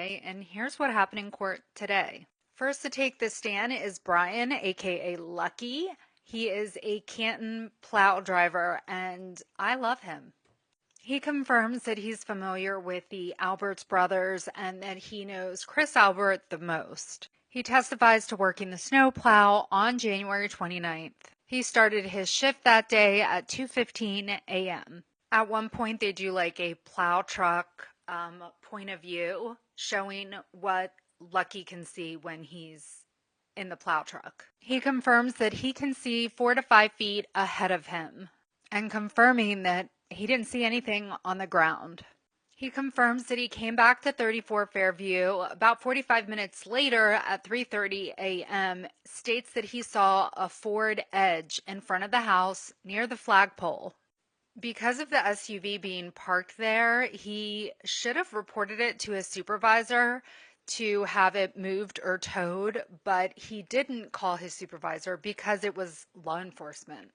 Boy, and here's what happened in court today. First to take the stand is Brian, aka Lucky. He is a Canton plow driver, and I love him. He confirms that he's familiar with the Alberts brothers and that he knows Chris Albert the most. He testifies to working the snowplow on January 29th. He started his shift that day at 2:15 a.m. At one point, they do like a plow truck point of view showing what Lucky can see when he's in the plow truck. He confirms that he can see 4 to 5 feet ahead of him and confirming that he didn't see anything on the ground. He confirms that he came back to 34 Fairview about 45 minutes later at 3:30 a.m., states that he saw a Ford Edge in front of the house near the flagpole. Because of the SUV being parked there, he should have reported it to his supervisor to have it moved or towed, but he didn't call his supervisor because it was law enforcement.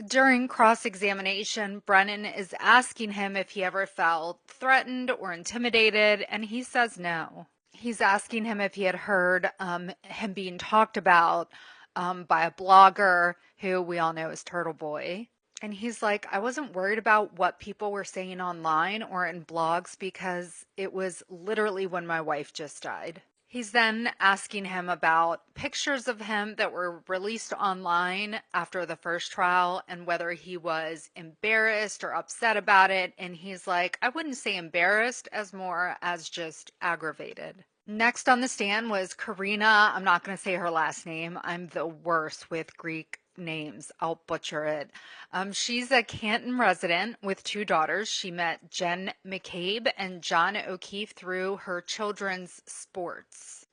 During cross-examination, Brennan is asking him if he ever felt threatened or intimidated, and he says no. He's asking him if he had heard him being talked about by a blogger who we all know is Turtle Boy. And he's like, I wasn't worried about what people were saying online or in blogs because it was literally when my wife just died. He's then asking him about pictures of him that were released online after the first trial and whether he was embarrassed or upset about it. And he's like, I wouldn't say embarrassed as more as just aggravated. Next on the stand was Karina. I'm not going to say her last name. I'm the worst with Greek names. I'll butcher it. She's a Canton resident with 2 daughters. She met Jen McCabe and John O'Keefe through her children's sports.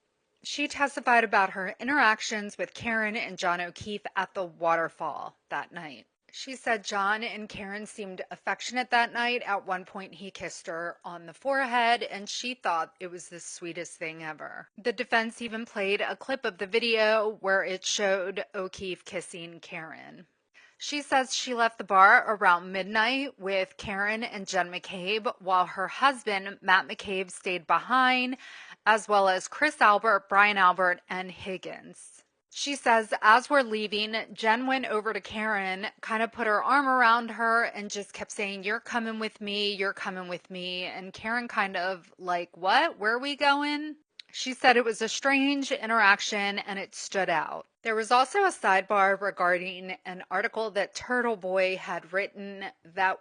She testified about her interactions with Karen and John O'Keefe at the waterfall that night. She said John and Karen seemed affectionate that night. At one point, he kissed her on the forehead, and she thought it was the sweetest thing ever. The defense even played a clip of the video where it showed O'Keefe kissing Karen. She says she left the bar around midnight with Karen and Jen McCabe, while her husband, Matt McCabe, stayed behind, as well as Chris Albert, Brian Albert, and Higgins. She says, as we're leaving, Jen went over to Karen, kind of put her arm around her and just kept saying, you're coming with me, you're coming with me. And Karen kind of like, what? Where are we going? She said it was a strange interaction and it stood out. There was also a sidebar regarding an article that Turtle Boy had written that